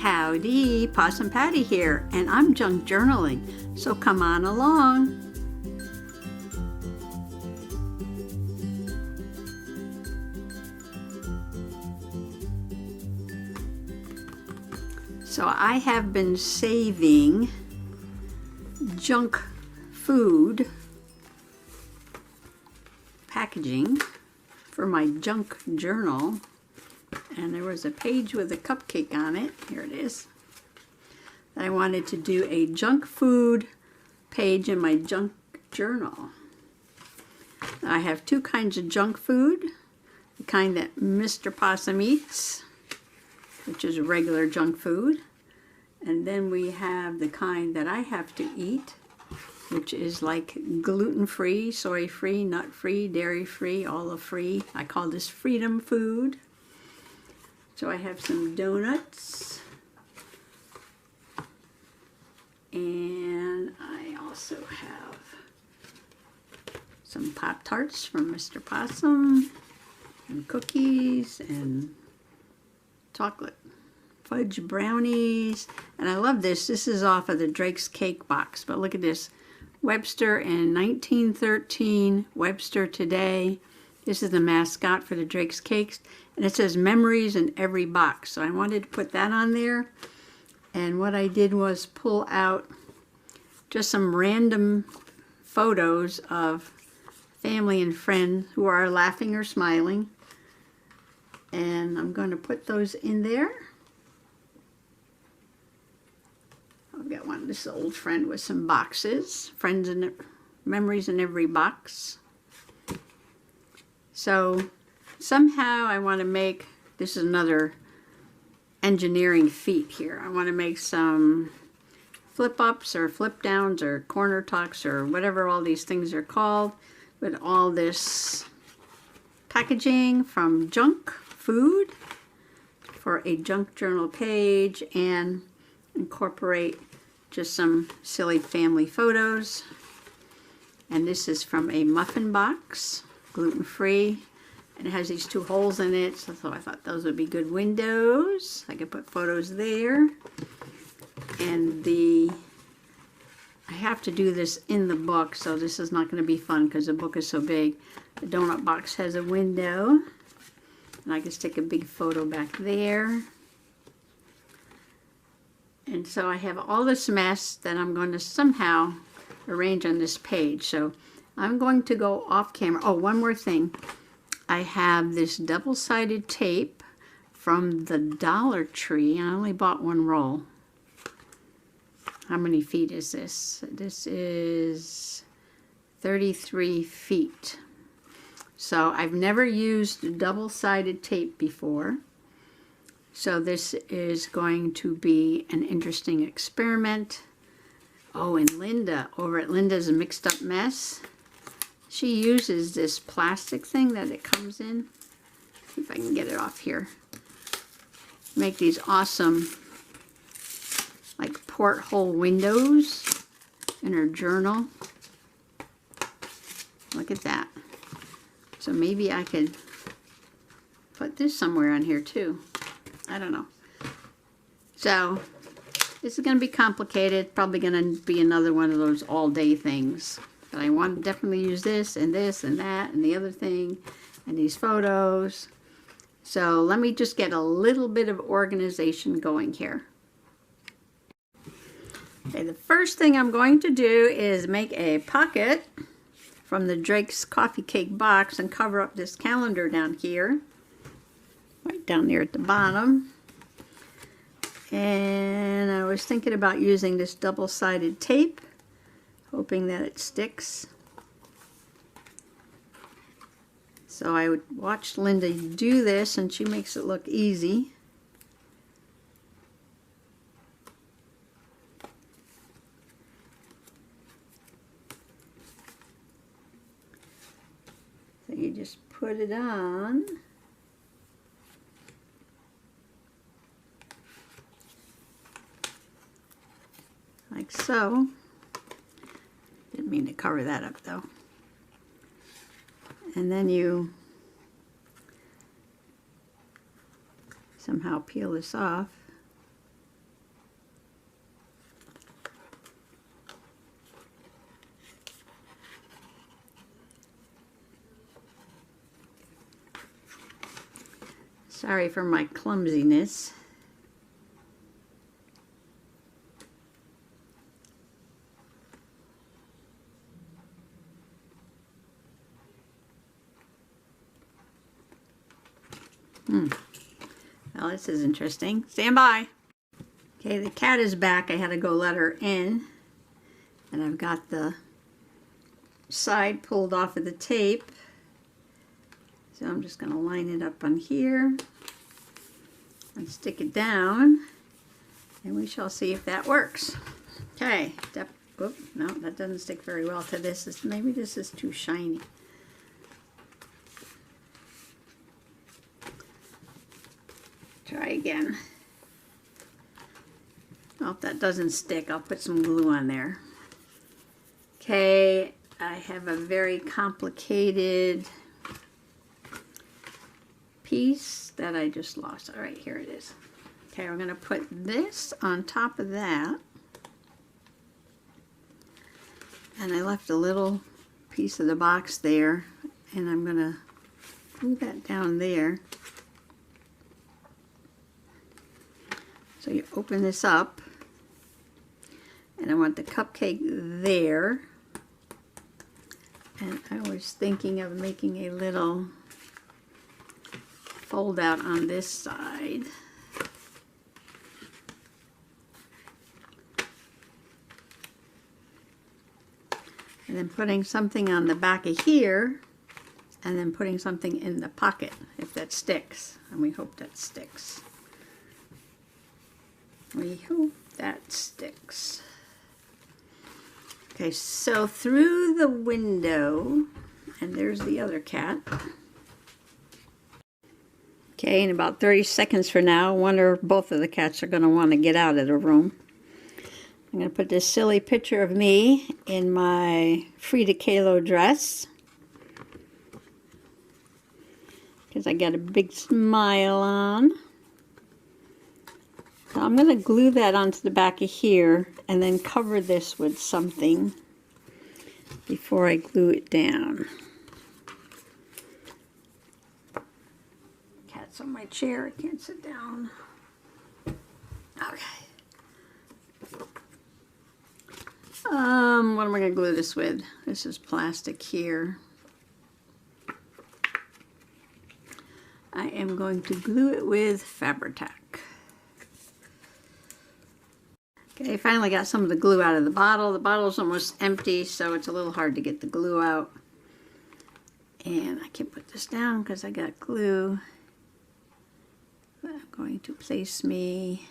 Howdy, Possum Patty here, and I'm junk journaling, so come on along. So I have been saving junk food packaging for my junk journal. And there was a page with a cupcake on it. Here it is. I wanted to do a junk food page in my junk journal. I have two kinds of junk food. The kind that Mr. Possum eats, which is regular junk food. And then we have the kind that I have to eat, which is like gluten-free, soy-free, nut-free, dairy-free, olive-free. I call this freedom food. So I have some donuts, and I also have some Pop-Tarts from Mr. Possum, and cookies, and chocolate fudge brownies. And I love this. This is off of the Drake's Cake box, but look at this. Webster in 1913, Webster today. This is the mascot for the Drake's Cakes, and it says memories in every box. So I wanted to put that on there. And what I did was pull out just some random photos of family and friends who are laughing or smiling. And I'm going to put those in there. I've got one, this old friend with some boxes, friends and memories in every box. So somehow I want to make, this is another engineering feat here. I want to make some flip ups or flip downs or corner tucks or whatever all these things are called, with all this packaging from junk food for a junk journal page, and incorporate just some silly family photos. And this is from a muffin box, gluten-free, and it has these two holes in it, so I thought those would be good windows. I could put photos there. And I have to do this in the book, so this is not going to be fun because the book is so big. The donut box has a window, and I can stick a big photo back there. And so I have all this mess that I'm going to somehow arrange on this page. So I'm going to go off camera. Oh, one more thing. I have this double-sided tape from the Dollar Tree. I only bought one roll. How many feet is this? This is 33 feet. So I've never used double-sided tape before. So this is going to be an interesting experiment. Oh, and Linda, over at Linda's Mixed Up Mess, she uses this plastic thing that it comes in. See if I can get it off here. Make these awesome, like porthole windows in her journal. Look at that. So maybe I could put this somewhere on here too. I don't know. So this is going to be complicated. Probably going to be another one of those all-day things. But I want to definitely use this and that and the other thing and these photos. So let me just get a little bit of organization going here. Okay, the first thing I'm going to do is make a pocket from the Drake's Coffee Cake box and cover up this calendar down here. Right down there at the bottom. And I was thinking about using this double-sided tape, hoping that it sticks. So I would watch Linda do this, and she makes it look easy. So you just put it on. Like so. Didn't mean to cover that up though. And then you somehow peel this off. Sorry for my clumsiness. Well, this is interesting. Stand by. Okay, the cat is back. I had to go let her in. And I've got the side pulled off of the tape. So I'm just going to line it up on here and stick it down. And we shall see if that works. Okay. Oop, no, that doesn't stick very well to this. Maybe this is too shiny. Try again. Well, if that doesn't stick, I'll put some glue on there. Okay, I have a very complicated piece that I just lost. All right, here it is. Okay, we're going to put this on top of that. And I left a little piece of the box there, and I'm going to glue that down there. So you open this up, and I want the cupcake there. And I was thinking of making a little fold out on this side. And then putting something on the back of here, and then putting something in the pocket, if that sticks. And we hope that sticks. We hope that sticks. Okay, so through the window, and there's the other cat. Okay, in about 30 seconds from now, one or both of the cats are going to want to get out of the room. I'm going to put this silly picture of me in my Frida Kahlo dress, because I got a big smile on. So I'm going to glue that onto the back of here and then cover this with something before I glue it down. Cat's on my chair, I can't sit down. Okay. What am I going to glue this with? This is plastic here. I am going to glue it with Fabri-Tac. Okay, I finally got some of the glue out of the bottle. The bottle's almost empty, so it's a little hard to get the glue out. And I can put this down because I got glue. I'm going to place me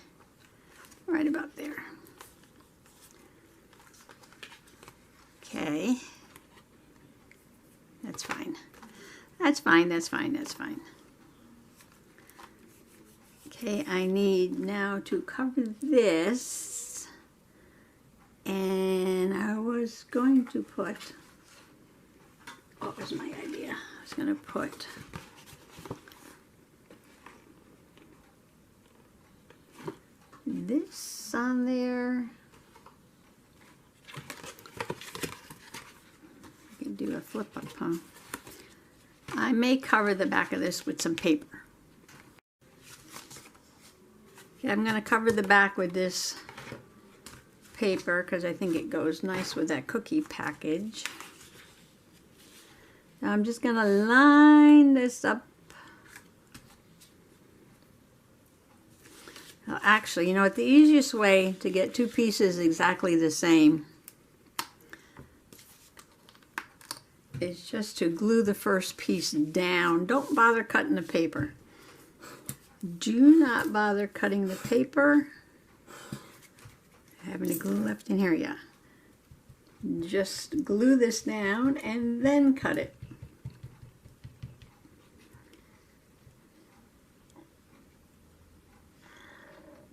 right about there. Okay. That's fine. That's fine, that's fine, that's fine. Okay, I need now to cover this. And I was going to put, what was my idea? I was going to put this on there. I can do a flip up, huh? I may cover the back of this with some paper. Okay, I'm going to cover the back with this paper because I think it goes nice with that cookie package. Now I'm just going to line this up. Now actually, you know what, the easiest way to get two pieces exactly the same is just to glue the first piece down. Don't bother cutting the paper. Do not bother cutting the paper. Have any glue left in here? Yeah. Just glue this down and then cut it.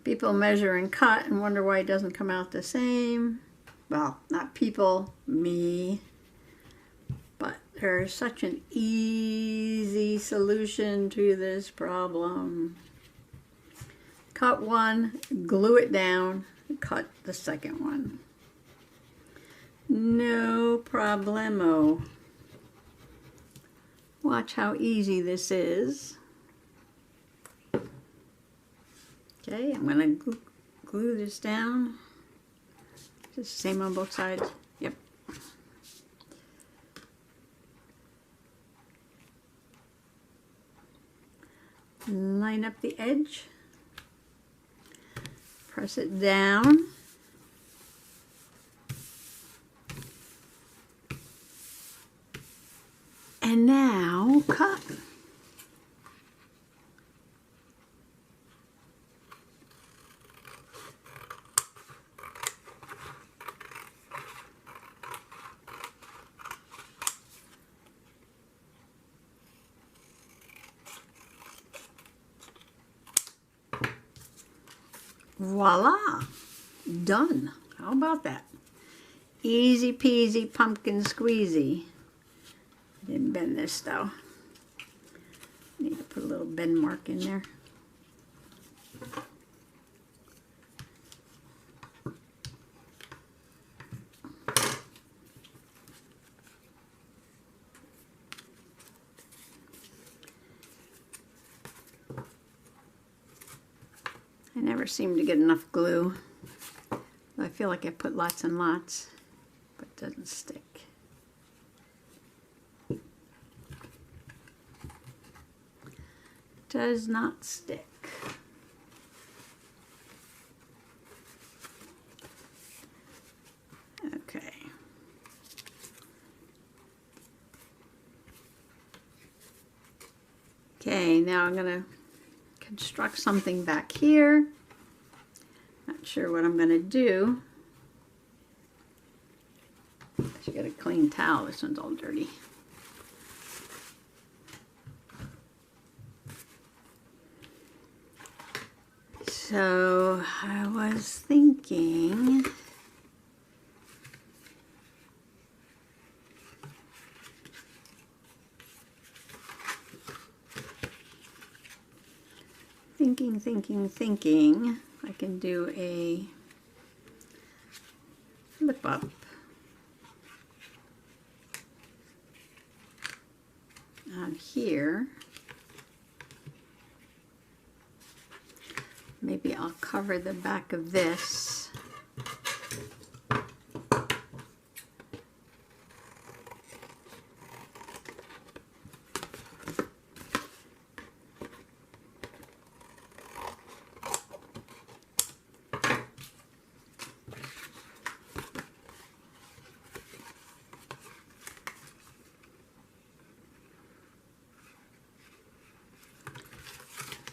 People measure and cut and wonder why it doesn't come out the same. Well, not people, me. But there's such an easy solution to this problem. Cut one, glue it down, cut the second one. No problemo. Watch how easy this is. Okay, I'm going to glue this down. Is this the same on both sides? Yep. Line up the edge. Press it down. And now cut. Voila! Done. How about that? Easy peasy pumpkin squeezy. Didn't bend this though. Need to put a little bend mark in there. I never seem to get enough glue. I feel like I put lots and lots, but it doesn't stick. Does not stick. Okay. Okay, now I'm going to construct something back here. Not sure what I'm going to do. I should get a clean towel. This one's all dirty. So I was thinking thinking I can do a flip up on here. Maybe I'll cover the back of this.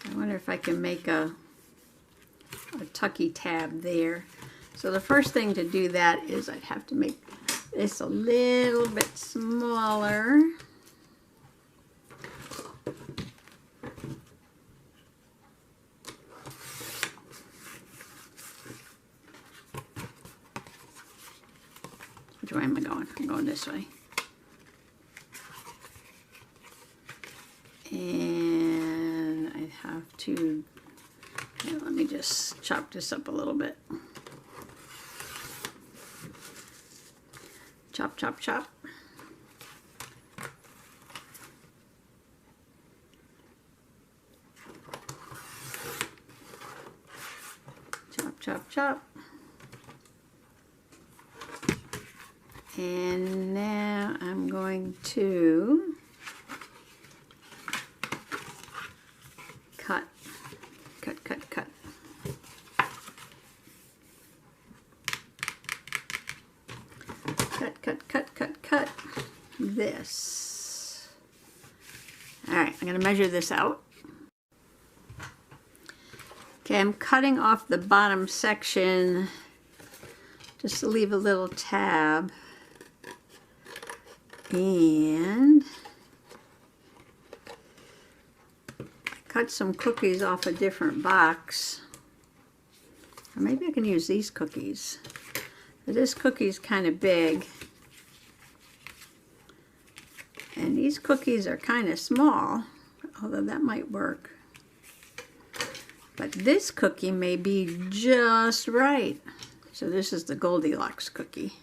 I wonder if I can make a tucky tab there. So the first thing to do that is I'd have to make this a little bit smaller. Which way am I going? I'm going this way. And I have to, let me just chop this up a little bit. Chop, chop, chop. Chop, chop, chop. And now I'm going to cut. Cut, cut, cut. Cut, cut, cut, cut, cut. This. All right, I'm going to measure this out. Okay, I'm cutting off the bottom section just to leave a little tab. And I cut some cookies off a different box. Or maybe I can use these cookies. This cookie's kind of big. And these cookies are kind of small, although that might work. But this cookie may be just right. So this is the Goldilocks cookie.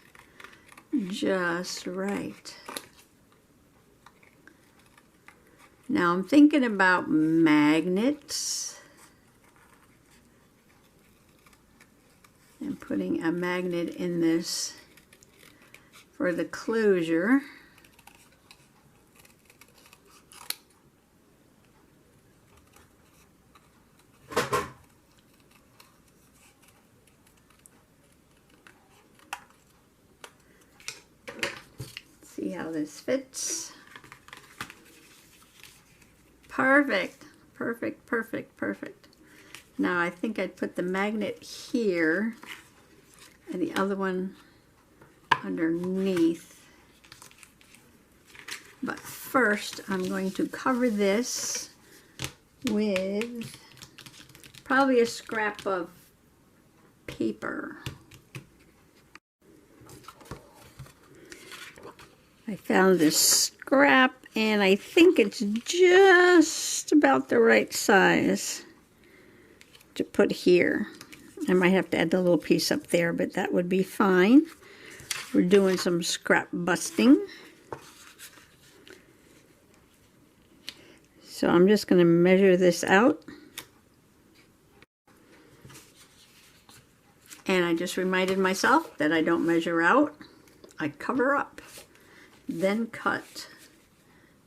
Just right. Now I'm thinking about magnets. and putting a magnet in this for the closure. See how this fits. Perfect, perfect, perfect, perfect. Now I think I'd put the magnet here and the other one underneath. But first I'm going to cover this with probably a scrap of paper. I found this scrap and I think it's just about the right size to put here. I might have to add the little piece up there, but that would be fine. We're doing some scrap busting. So I'm just going to measure this out. And I just reminded myself that I don't measure out. I cover up, then cut.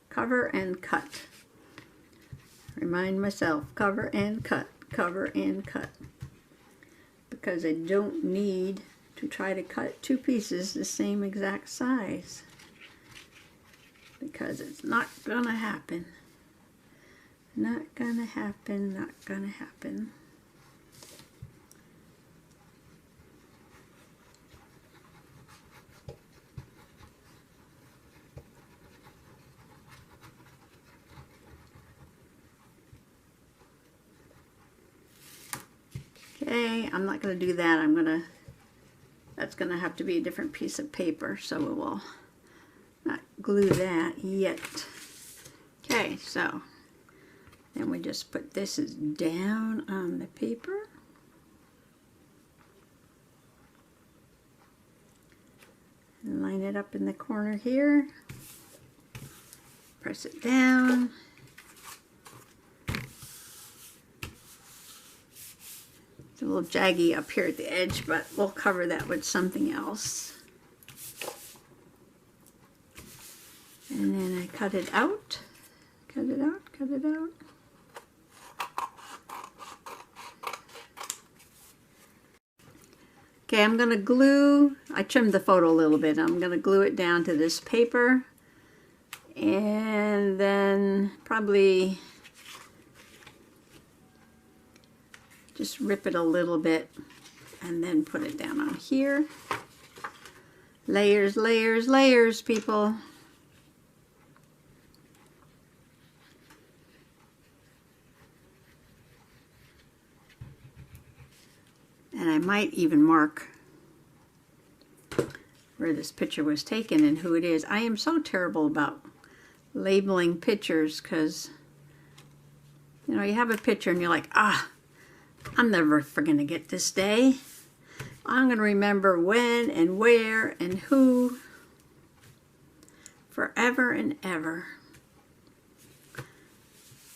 Cover and cut. Remind myself, cover and cut, cover and cut. Because I don't need to try to cut two pieces the same exact size. Because it's not gonna happen. Not gonna happen, not gonna happen. Okay, I'm not going to do that. That's going to have to be a different piece of paper, so we will not glue that yet. Okay, so then we just put this down on the paper. And line it up in the corner here. Press it down. It's a little jaggy up here at the edge, but we'll cover that with something else. And then I cut it out, cut it out, cut it out. Okay, I'm going to glue, I trimmed the photo a little bit, I'm going to glue it down to this paper and then probably just rip it a little bit and then put it down on here. Layers, layers, layers, people. And I might even mark where this picture was taken and who it is. I am so terrible about labeling pictures because, you know, you have a picture and you're like, I'm never going to get this day. I'm going to remember when and where and who forever and ever.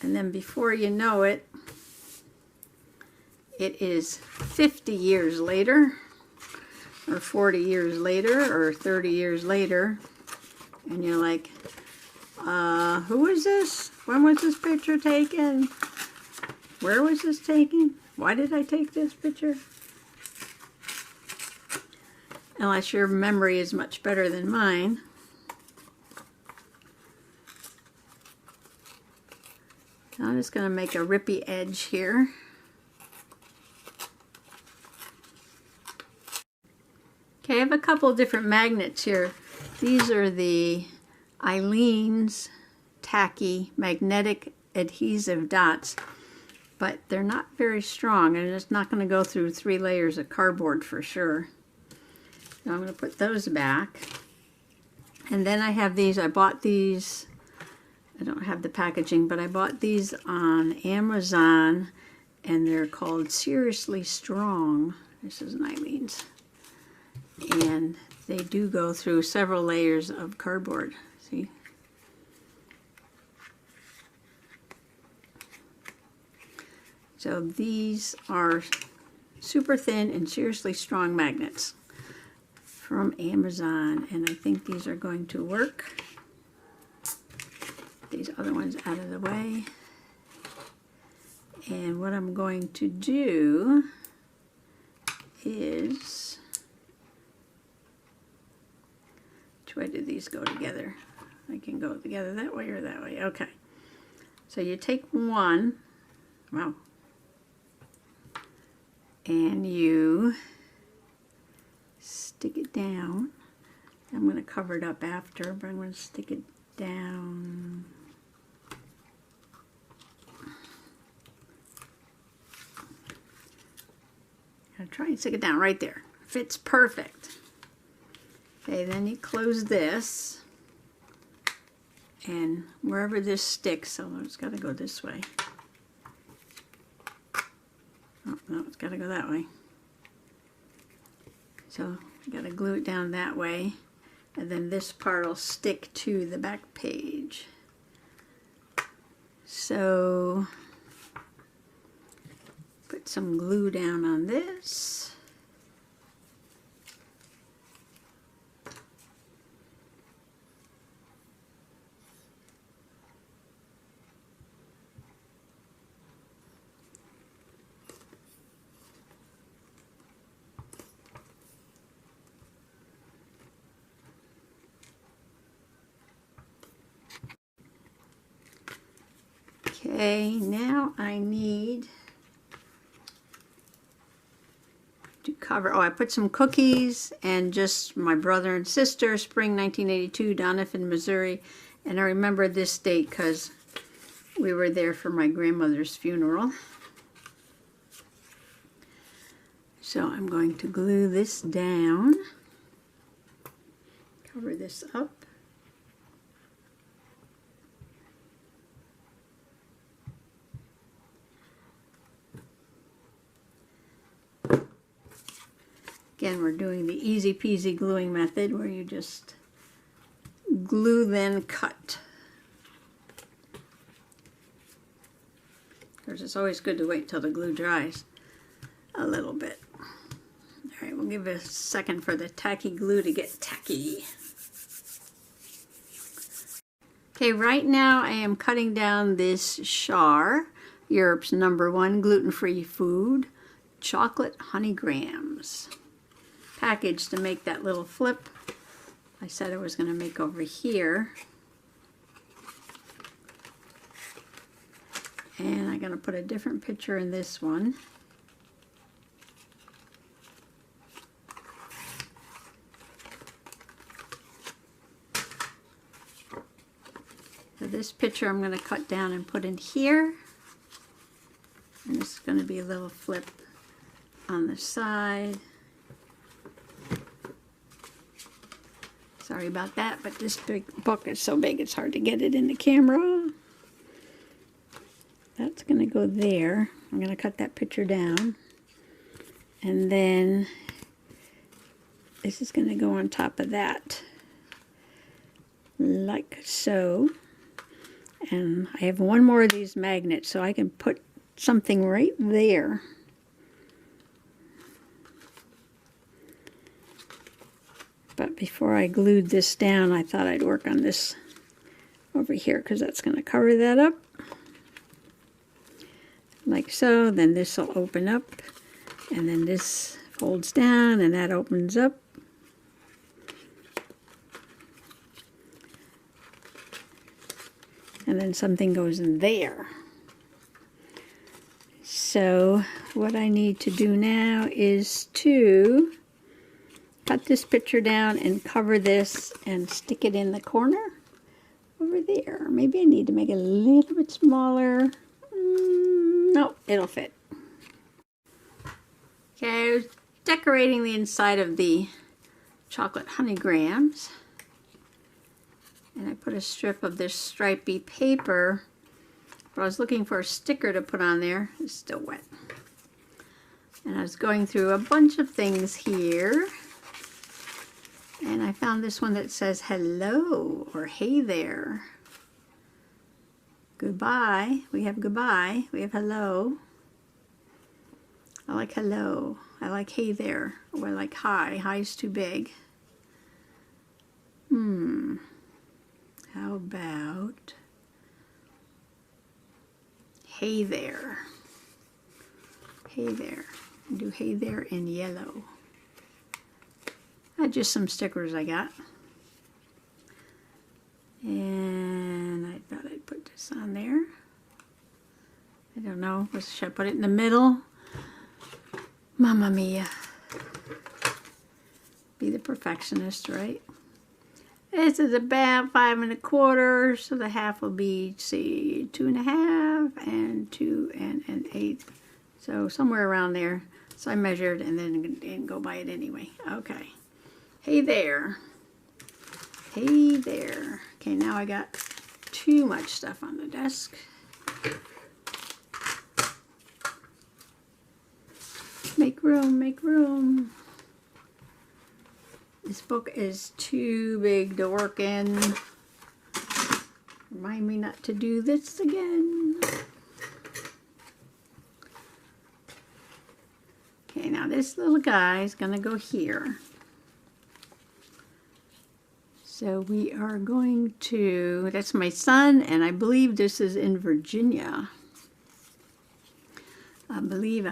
And then before you know it, it is 50 years later, or 40 years later, or 30 years later, and you're like, who is this? When was this picture taken? Where was this taken? Why did I take this picture? Unless your memory is much better than mine. I'm just going to make a rippy edge here. Okay, I have a couple of different magnets here. These are the Aleene's Tacky Magnetic Adhesive Dots, but they're not very strong and it's not going to go through 3 layers of cardboard for sure. So I'm going to put those back. And then I have these, I bought these, I don't have the packaging, but I bought these on Amazon and they're called Seriously Strong. This is an Aleene's. And they do go through several layers of cardboard. See? So these are super thin and seriously strong magnets from Amazon, and I think these are going to work. These other ones out of the way. And what I'm going to do is, which way do these go together? I can go together that way or that way. Okay. So you take one, wow, and you stick it down. I'm going to cover it up after, but I'm going to stick it down. I'll try and stick it down right there. Fits perfect. Okay, then you close this, and wherever this sticks, so it's got to go this way. Oh, no, it's got to go that way. So you got to glue it down that way, and then this part will stick to the back page. So put some glue down on this. Okay, now I need to cover, oh, I put some cookies and just my brother and sister, spring 1982, Doniphan, Missouri. And I remember this date because we were there for my grandmother's funeral. So I'm going to glue this down, cover this up. Again, we're doing the easy peasy gluing method where you just glue then cut. Of course, it's always good to wait till the glue dries a little bit. All right, we'll give it a second for the tacky glue to get tacky. Okay, right now I am cutting down this Char, Europe's #1 gluten-free food, chocolate honey grams. Package to make that little flip I said I was going to make over here. And I'm going to put a different picture in this one. So this picture I'm going to cut down and put in here. And this is going to be a little flip on the side. Sorry about that, but this big book is so big it's hard to get it in the camera. That's going to go there. I'm going to cut that picture down. And then this is going to go on top of that. Like so. And I have one more of these magnets, so I can put something right there. But before I glued this down, I thought I'd work on this over here because that's going to cover that up. Like so. Then this will open up. And then this folds down and that opens up. And then something goes in there. So what I need to do now is to cut this picture down and cover this and stick it in the corner over there. Maybe I need to make it a little bit smaller. No, it'll fit. Okay, I was decorating the inside of the chocolate honey grams. And I put a strip of this stripy paper. But I was looking for a sticker to put on there. It's still wet. And I was going through a bunch of things here. And I found this one that says hello or hey there. Goodbye. We have goodbye. We have hello. I like hello. I like hey there. Or I like hi. Hi's too big. How about hey there? Hey there. Do hey there in yellow. Just some stickers I got. And I thought I'd put this on there. I don't know. Should I put it in the middle? Mamma mia. Be the perfectionist, right? This is about 5 1/4, so the half will be, see, 2 1/2 and 2 1/8. So somewhere around there. So I measured and then didn't go by it anyway. Okay. Hey there. Hey there. Okay, now I got too much stuff on the desk. Make room, make room. This book is too big to work in. Remind me not to do this again. Okay, now this little guy is going to go here. So we are going to, that's my son, and I believe this is in Virginia. I believe.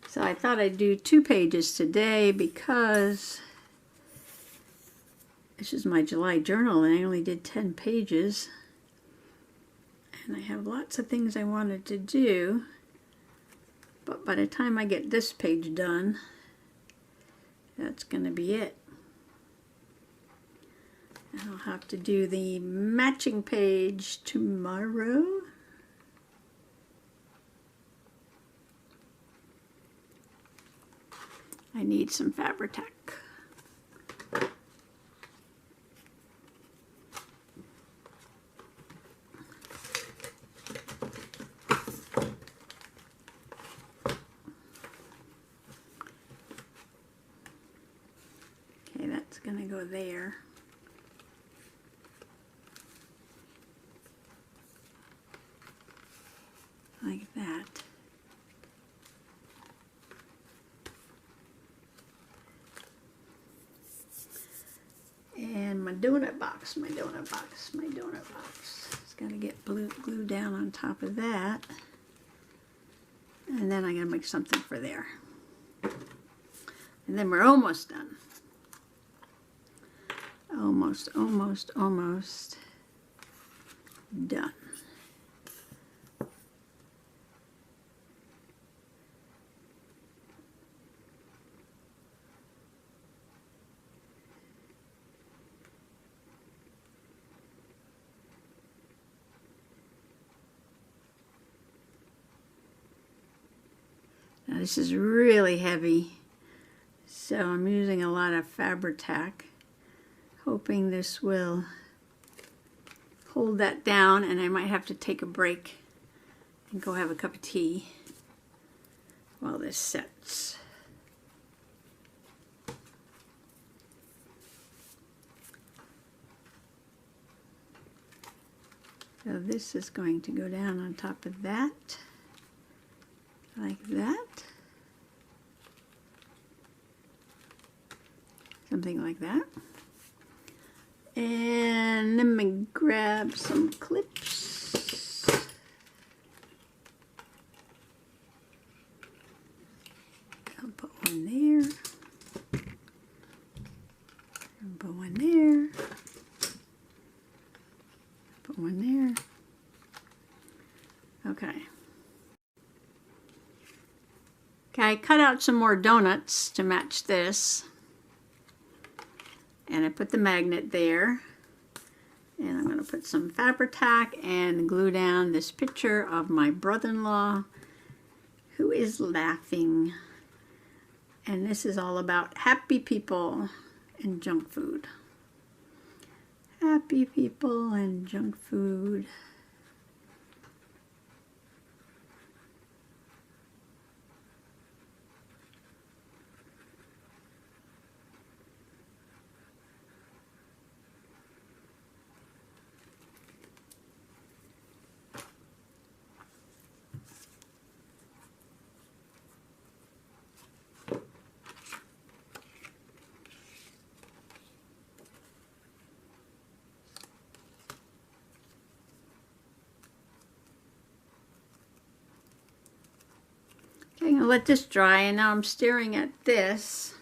So I thought I'd do 2 pages today because this is my July journal and I only did 10 pages. And I have lots of things I wanted to do. But by the time I get this page done, that's going to be it. And I'll have to do the matching page tomorrow. I need some Fabri-Tac. Okay, that's going to go there. Like that. And my donut box. It's got to get glued down on top of that. And then I'm going to make something for there. And then we're almost done. Almost done. Now this is really heavy, so I'm using a lot of Fabri-Tac, hoping this will hold that down, and I might have to take a break and go have a cup of tea while this sets. So this is going to go down on top of that. Like that. Something like that. And let me grab some clips. I'll put one there. And put one there. Put one there. Okay. Okay, I cut out some more donuts to match this. And I put the magnet there. And I'm going to put some Fabri-Tac and glue down this picture of my brother-in-law who is laughing. And this is all about happy people and junk food. Happy people and junk food. let this dry, and now I'm staring at this.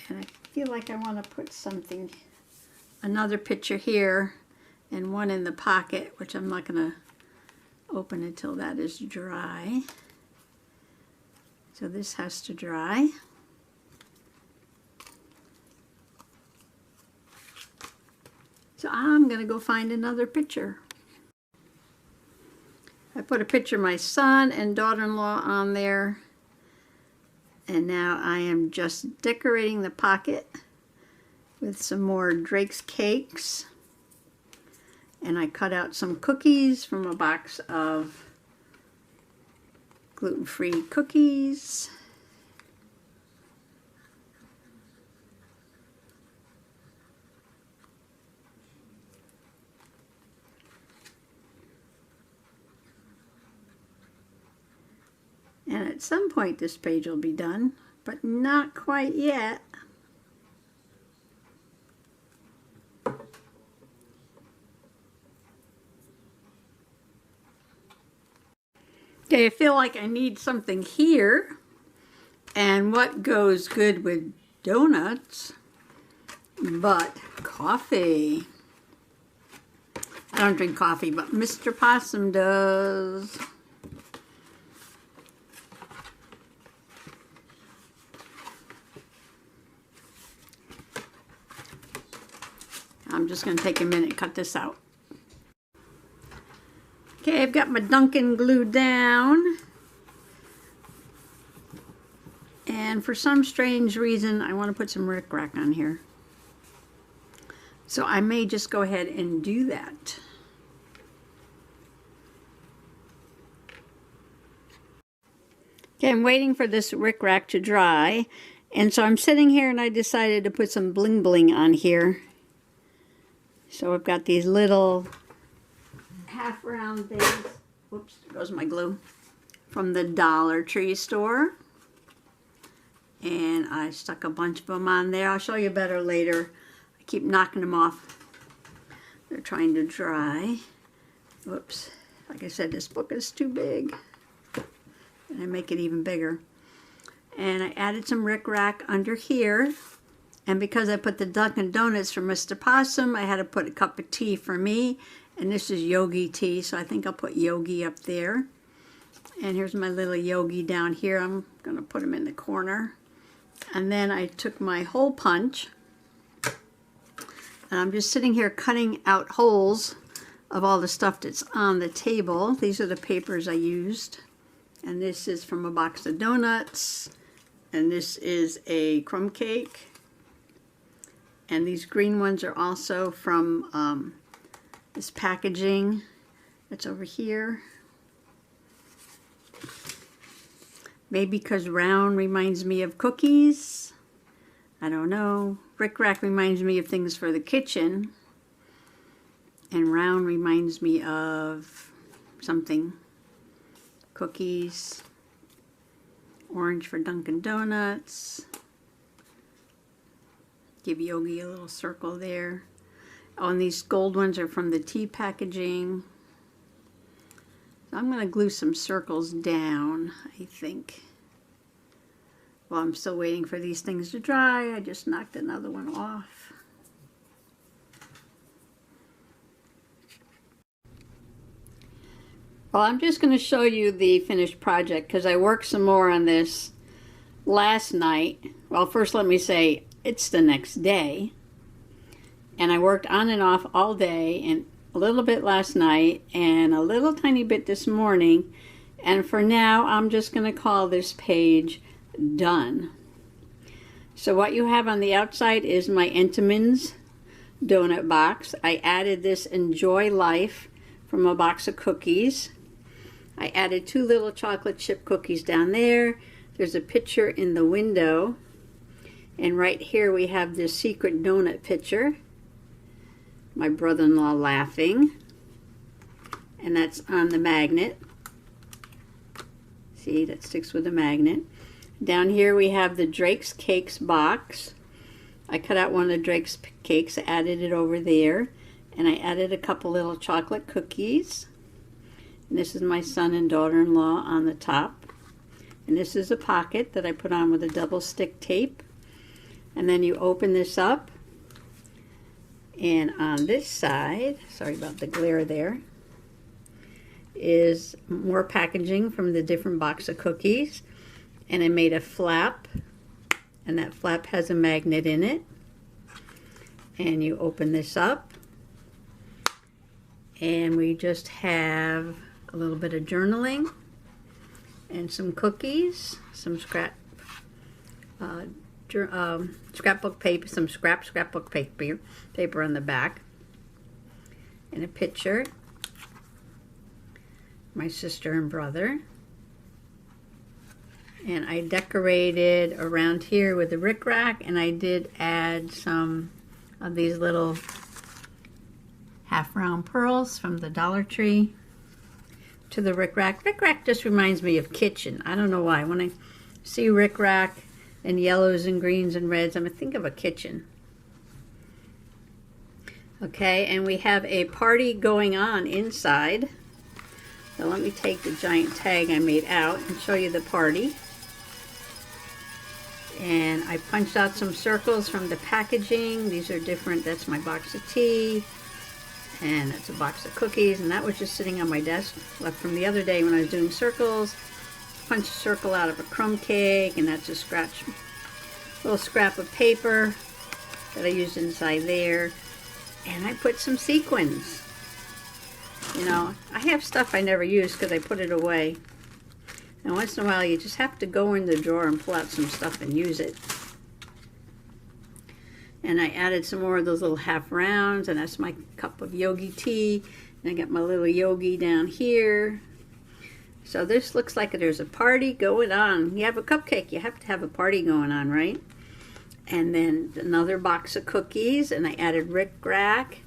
And I feel like I want to put something, another picture here and one in the pocket, which I'm not going to open until that is dry. So this has to dry. So I'm going to go find another picture. I put a picture of my son and daughter-in-law on there. And now I am just decorating the pocket with some more Drake's Cakes. And I cut out some cookies from a box of gluten-free cookies. And at some point this page will be done, but not quite yet. Okay, I feel like I need something here. And what goes good with donuts but coffee? I don't drink coffee, but Mr. Possum does. I'm just going to take a minute and cut this out. Okay, I've got my Dunkin' glued down. And for some strange reason, I want to put some Rick Rack on here. So I may just go ahead and do that. Okay, I'm waiting for this Rick Rack to dry. And so I'm sitting here and I decided to put some bling bling on here. So I've got these little half round things. Whoops, there goes my glue. From the Dollar Tree store. And I stuck a bunch of them on there. I'll show you better later. I keep knocking them off. They're trying to dry. Whoops. Like I said, this book is too big. And I make it even bigger. And I added some Rick Rack under here. And because I put the Dunkin' Donuts for Mr. Possum, I had to put a cup of tea for me. And this is Yogi tea, so I think I'll put Yogi up there. And here's my little Yogi down here. I'm going to put him in the corner. And then I took my hole punch. And I'm just sitting here cutting out holes of all the stuff that's on the table. These are the papers I used. And this is from a box of donuts. And this is a crumb cake. And these green ones are also from this packaging that's over here. Maybe because round reminds me of cookies. I don't know. Rick Rack reminds me of things for the kitchen. And round reminds me of something. Cookies. Orange for Dunkin' Donuts. Give Yogi a little circle there. Oh, and these gold ones are from the tea packaging. So I'm going to glue some circles down, I think. While I'm still waiting for these things to dry, I just knocked another one off. Well, I'm just going to show you the finished project because I worked some more on this last night. Well, first let me say, it's the next day. And I worked on and off all day and a little bit last night and a little tiny bit this morning. And for now, I'm just going to call this page done. So what you have on the outside is my Entenmann's donut box. I added this Enjoy Life from a box of cookies. I added 2 little chocolate chip cookies down there. There's a picture in the window. And right here we have this secret donut picture. My brother-in-law laughing. And that's on the magnet. See, that sticks with the magnet. Down here we have the Drake's Cakes box. I cut out one of the Drake's Cakes, added it over there. And I added a couple little chocolate cookies. And this is my son and daughter-in-law on the top. And this is a pocket that I put on with a double stick tape. And then you open this up. And on this side, sorry about the glare there, is more packaging from the different box of cookies. And I made a flap. And that flap has a magnet in it. And you open this up. And we just have a little bit of journaling and some cookies, some scrapbook paper, some scrapbook paper on the back, and a picture, my sister and brother. And I decorated around here with the rickrack, and I did add some of these little half-round pearls from the Dollar Tree to the rickrack. Rickrack just reminds me of kitchen. I don't know why. When I see rickrack and yellows and greens and reds, I think of a kitchen. Okay, and we have a party going on inside. So let me take the giant tag I made out and show you the party. And I punched out some circles from the packaging. These are different. That's my box of tea. And that's a box of cookies, and that was just sitting on my desk, left from the other day when I was doing circles. Punched a circle out of a crumb cake, and that's a little scrap of paper that I used inside there. And I put some sequins. You know, I have stuff I never use because I put it away. And once in a while, you just have to go in the drawer and pull out some stuff and use it. And I added some more of those little half rounds, and that's my cup of yogi tea. And I got my little yogi down here. So this looks like there's a party going on. You have a cupcake, you have to have a party going on, right? And then another box of cookies, and I added rickrack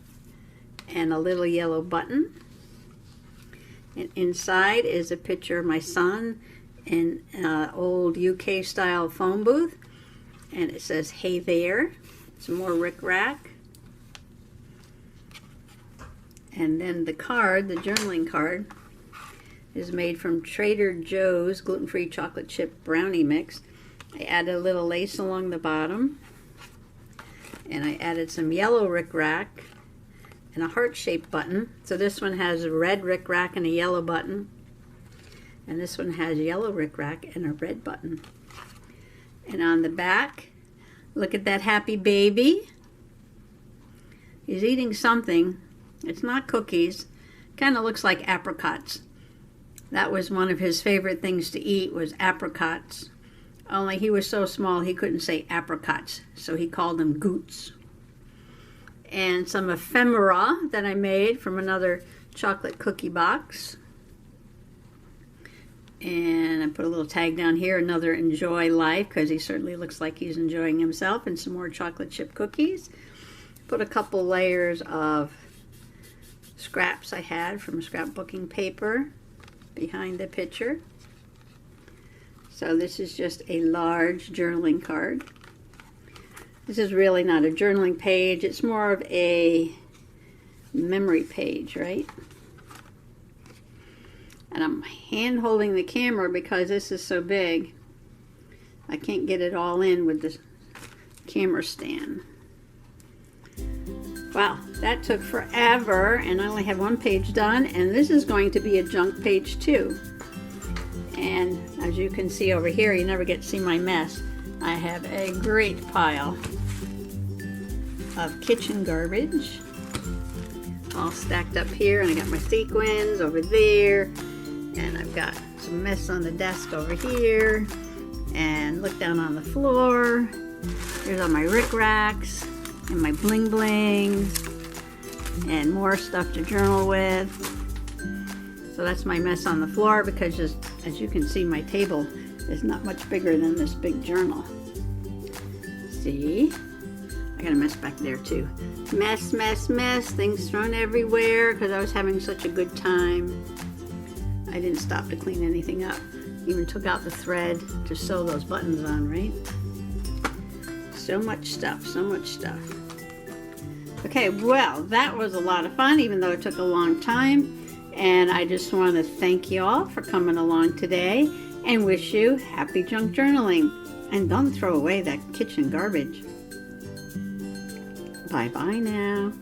and a little yellow button. And inside is a picture of my son in an old UK style phone booth. And it says, "Hey there." Some more rickrack. And then the card, the journaling card, is made from Trader Joe's gluten-free chocolate chip brownie mix. I added a little lace along the bottom. And I added some yellow rickrack and a heart-shaped button. So this one has a red rickrack and a yellow button. And this one has yellow rickrack and a red button. And on the back, look at that happy baby. He's eating something. It's not cookies. Kind of looks like apricots. That was one of his favorite things to eat, was apricots. Only he was so small he couldn't say apricots, so he called them goots. And some ephemera that I made from another chocolate cookie box. And I put a little tag down here, another enjoy life, because he certainly looks like he's enjoying himself, and some more chocolate chip cookies. Put a couple layers of scraps I had from scrapbooking paper behind the picture. So this is just a large journaling card. This is really not a journaling page, it's more of a memory page, right? And I'm hand holding the camera because this is so big. I can't get it all in with the camera stand. Wow, that took forever, and I only have one page done, and this is going to be a junk page too. And as you can see over here, you never get to see my mess. I have a great pile of kitchen garbage all stacked up here, and I got my sequins over there. And I've got some mess on the desk over here. And look down on the floor. There's all my rickracks and my bling blings. And more stuff to journal with. So that's my mess on the floor because just, as you can see, my table is not much bigger than this big journal. See? I got a mess back there too. Mess, mess, mess. Things thrown everywhere because I was having such a good time. I didn't stop to clean anything up. Even took out the thread to sew those buttons on, right? So much stuff, so much stuff. Okay, well, that was a lot of fun, even though it took a long time. And I just want to thank you all for coming along today and wish you happy junk journaling. And don't throw away that kitchen garbage. Bye-bye now.